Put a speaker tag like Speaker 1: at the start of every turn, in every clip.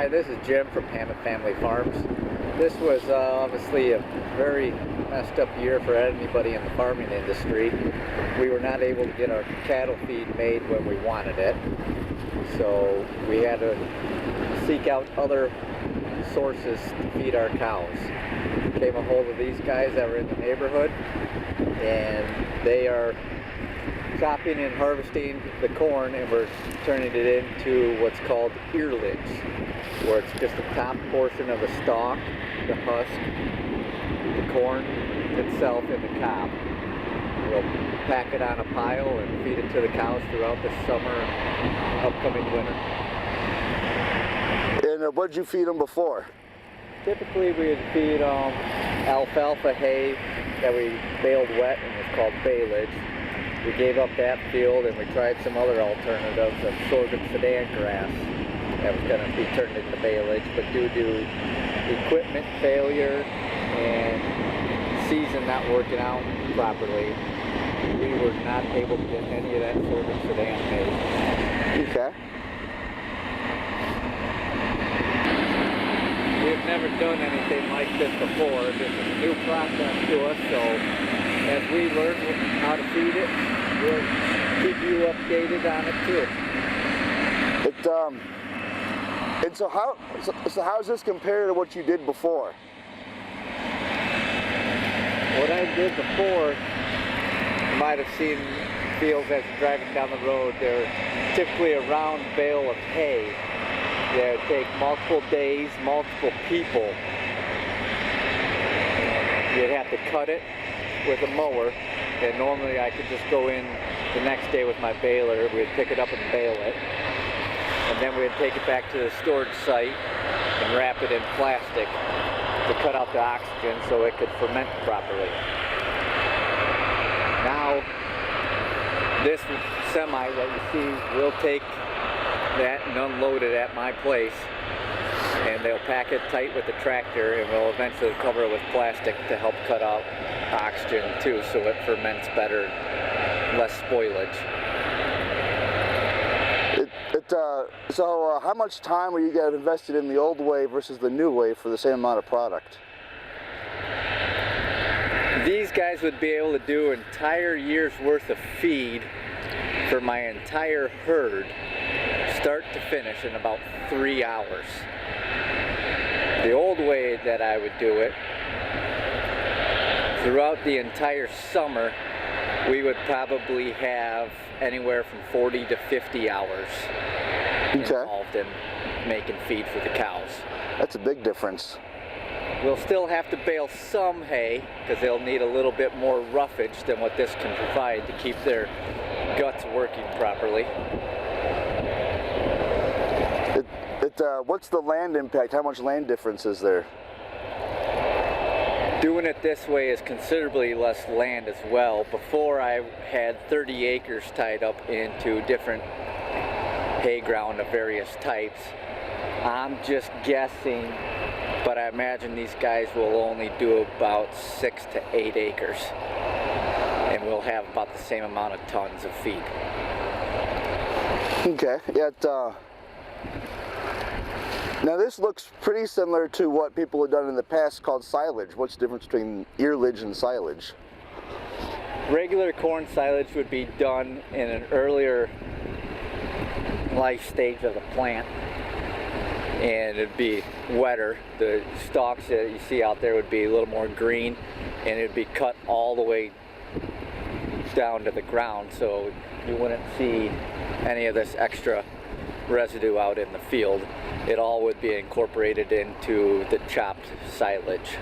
Speaker 1: Hi, this is Jim from Hammett Family Farms. This was obviously a very messed up year for anybody in the farming industry. We were not able to get our cattle feed made when we wanted it, so we had to seek out other sources to feed our cows. Came a hold of these guys that were in the neighborhood, and they are chopping and harvesting the corn, and we're turning it into what's called earlage, where it's just the top portion of the stalk, the husk, the corn itself, and the cob. We'll pack it on a pile and feed it to the cows throughout the summer and upcoming winter.
Speaker 2: And what did you feed them before?
Speaker 1: Typically we would feed alfalfa hay that we baled wet, and it's called baleage. We gave up that field and we tried some other alternatives of sorghum sedan grass that was going to be turned into baleage, but due to equipment failure and season not working out properly, we were not able to get any of that sorghum sedan made.
Speaker 2: Okay.
Speaker 1: We've never done anything like this before. This is a new process to us, so as we learn how to feed it, we'll keep you updated on it too.
Speaker 2: And so how does this compare to what you did before?
Speaker 1: What I did before, you might have seen fields as you're driving down the road. They're typically a round bale of hay that would take multiple days, multiple people. You'd have to cut it with a mower, and normally I could just go in the next day with my baler. We'd pick it up and bale it, and then we'd take it back to the storage site and wrap it in plastic to cut out the oxygen so it could ferment properly. Now this semi that you see will take that and unload it at my place, and they'll pack it tight with the tractor, and we'll eventually cover it with plastic to help cut out oxygen too, so it ferments better, less spoilage.
Speaker 2: So how much time were you guys invested in the old way versus the new way for the same amount of product?
Speaker 1: These guys would be able to do an entire year's worth of feed for my entire herd, start to finish, in about 3 hours. The old way that I would do it, throughout the entire summer, we would probably have anywhere from 40 to 50 hours involved in making feed for the cows.
Speaker 2: That's a big difference.
Speaker 1: We'll still have to bale some hay because they'll need a little bit more roughage than what this can provide to keep their guts working properly.
Speaker 2: What's the land impact? How much land difference is there?
Speaker 1: Doing it this way is considerably less land as well. Before, I had 30 acres tied up into different hay ground of various types. I'm just guessing, but I imagine these guys will only do about 6 to 8 acres, and we'll have about the same amount of tons of feed.
Speaker 2: Okay. Now this looks pretty similar to what people have done in the past called silage. What's the difference between earlage and silage?
Speaker 1: Regular corn silage would be done in an earlier life stage of the plant, and it'd be wetter. The stalks that you see out there would be a little more green, and it'd be cut all the way down to the ground, so you wouldn't see any of this extra residue out in the field. It all would be incorporated into the chopped silage.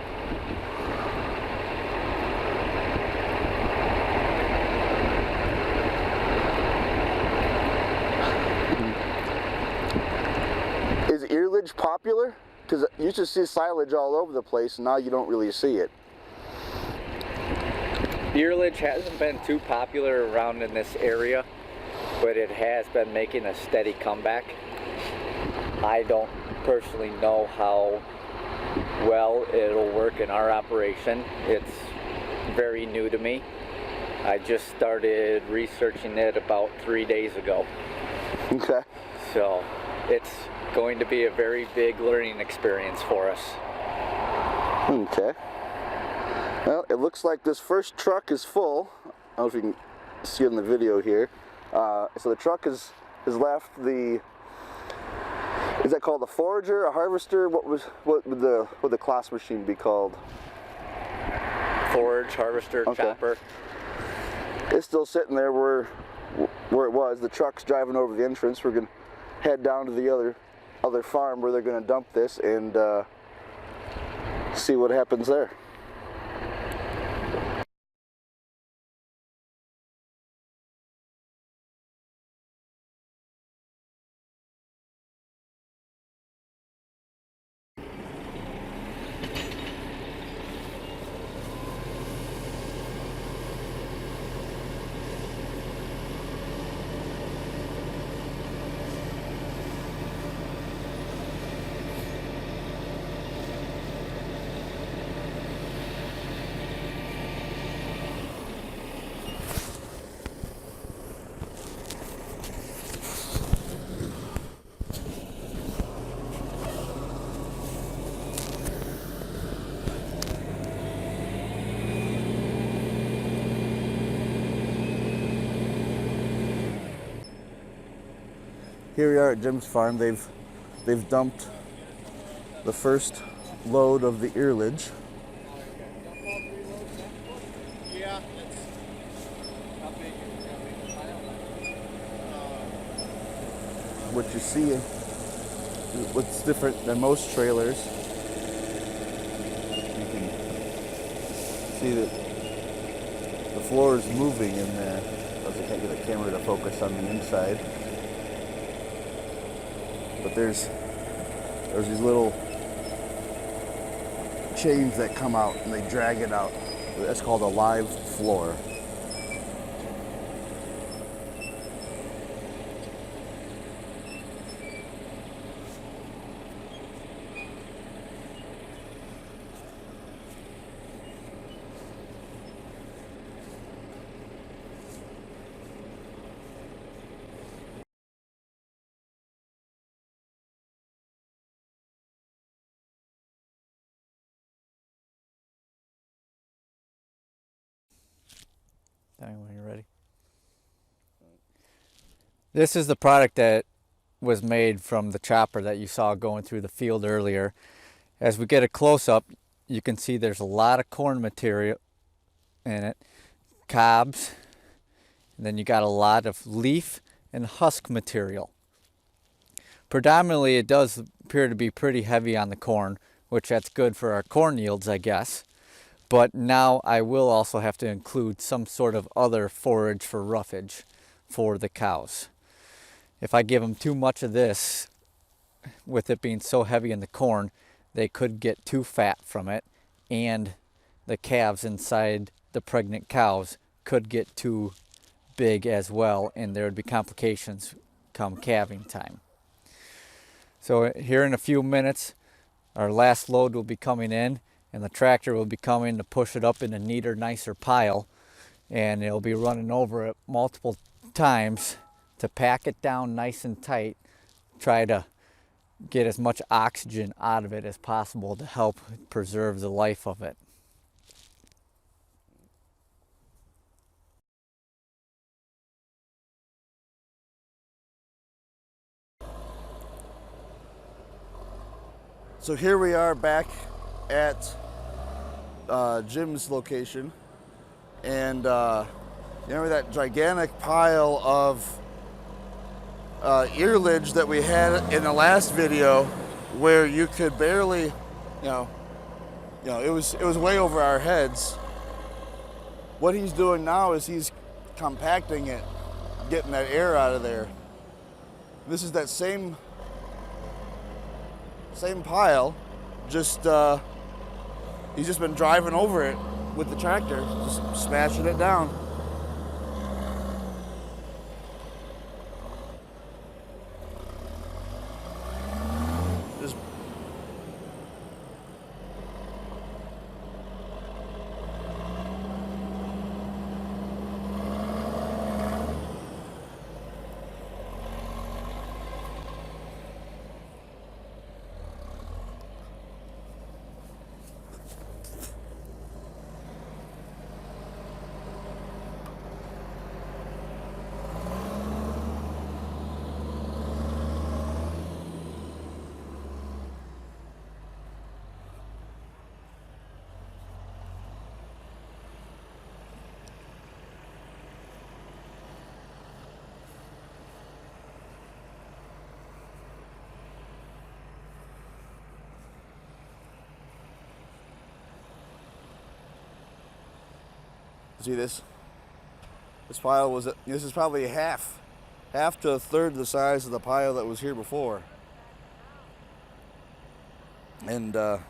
Speaker 2: Is earlage popular? Because you used to see silage all over the place, and now you don't really see it.
Speaker 1: Earlage hasn't been too popular around in this area, but it has been making a steady comeback. I don't personally know how well it'll work in our operation. It's very new to me. I just started researching it about 3 days ago.
Speaker 2: Okay.
Speaker 1: So it's going to be a very big learning experience for us.
Speaker 2: Okay. Well, it looks like this first truck is full. I don't know if you can see it in the video here. So the truck has left the, is that called a forager, a harvester? What would the class machine be called?
Speaker 1: Forage, harvester,
Speaker 2: okay.
Speaker 1: chopper.
Speaker 2: It's still sitting there where it was. The truck's driving over the entrance. We're gonna head down to the other farm where they're gonna dump this and see what happens there. Here we are at Jim's farm. They've dumped the first load of the earlage.
Speaker 3: Yeah,
Speaker 2: What you see, what's different than most trailers, you can see that the floor is moving in there. I can't get the camera to focus on the inside. But there's these little chains that come out and they drag it out. That's called a live floor.
Speaker 1: Tell me when you're ready. This is the product that was made from the chopper that you saw going through the field earlier. As we get a close-up, you can see there's a lot of corn material in it, cobs, and then you got a lot of leaf and husk material. Predominantly, it does appear to be pretty heavy on the corn, which that's good for our corn yields, I guess. But now I will also have to include some sort of other forage for roughage for the cows. If I give them too much of this, with it being so heavy in the corn, they could get too fat from it, and the calves inside the pregnant cows could get too big as well, and there would be complications come calving time. So here in a few minutes, our last load will be coming in, and the tractor will be coming to push it up in a neater, nicer pile, and it'll be running over it multiple times to pack it down nice and tight, try to get as much oxygen out of it as possible to help preserve the life of it.
Speaker 2: So here we are back at Jim's location, and you remember that gigantic pile of earlage that we had in the last video, where you could barely, it was way over our heads. What he's doing now is he's compacting it, getting that air out of there. This is that same pile, just he's just been driving over it with the tractor, just smashing it down. Just See this? This pile was, this is probably half to a third the size of the pile that was here before. And we'll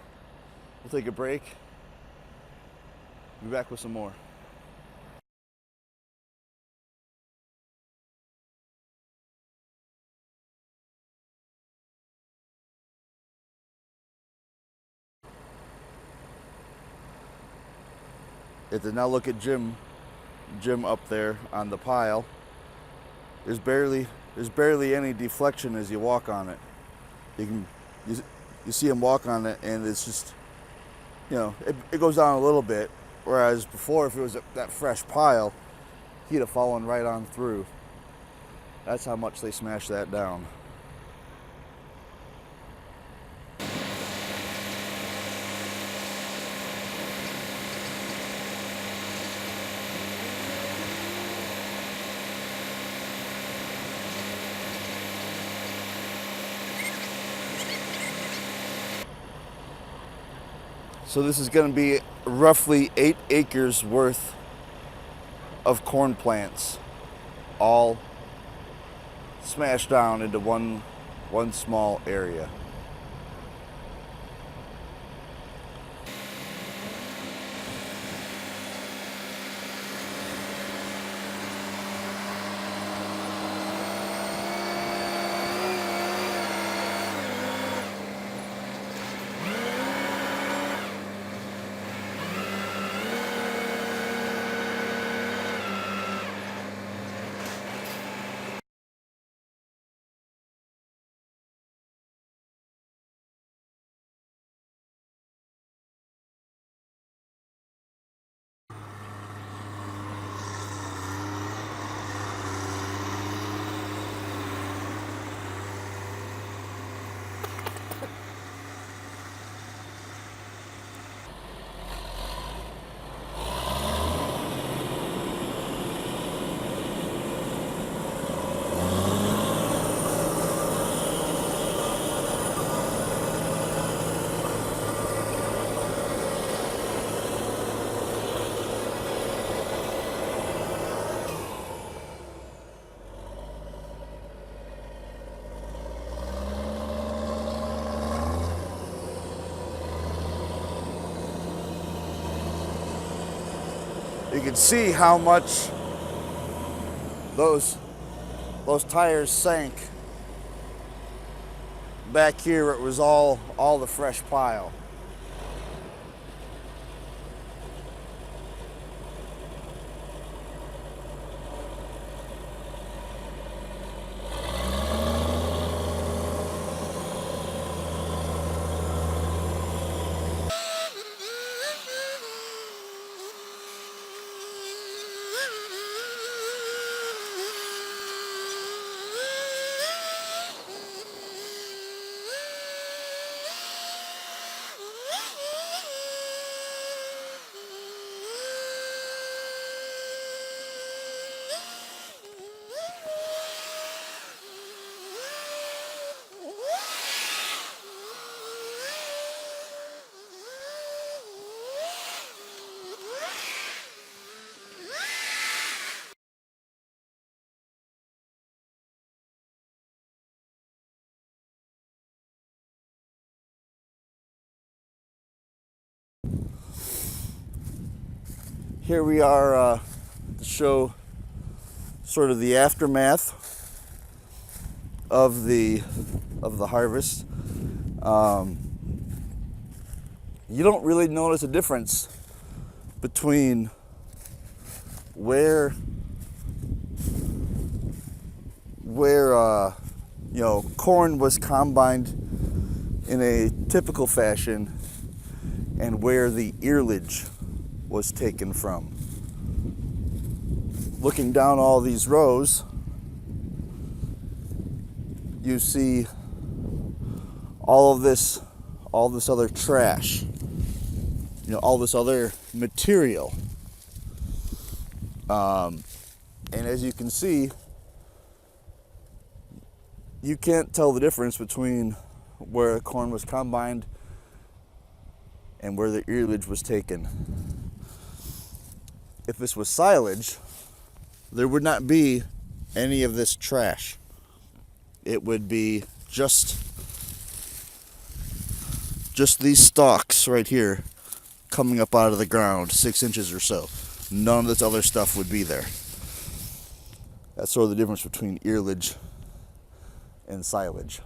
Speaker 2: take a break. Be back with some more. If they now look at Jim up there on the pile, there's barely any deflection as you walk on it. You see him walk on it, and it's just, you know, it goes down a little bit. Whereas before, if it was that fresh pile, he'd have fallen right on through. That's how much they smashed that down. So this is going to be roughly 8 acres worth of corn plants, all smashed down into one small area. You can see how much those tires sank back here. It was all the fresh pile. Here we are to show sort of the aftermath of the harvest. You don't really notice a difference between where you know, corn was combined in a typical fashion and where the earlage was taken from. Looking down all these rows, you see all this other trash, you know, all this other material. And as you can see, you can't tell the difference between where corn was combined and where the earlage was taken. if this was silage, there would not be any of this trash. It would be just these stalks right here coming up out of the ground 6 inches or so. None of this other stuff would be there. That's sort of the difference between earlage and silage.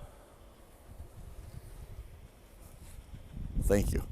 Speaker 2: Thank you.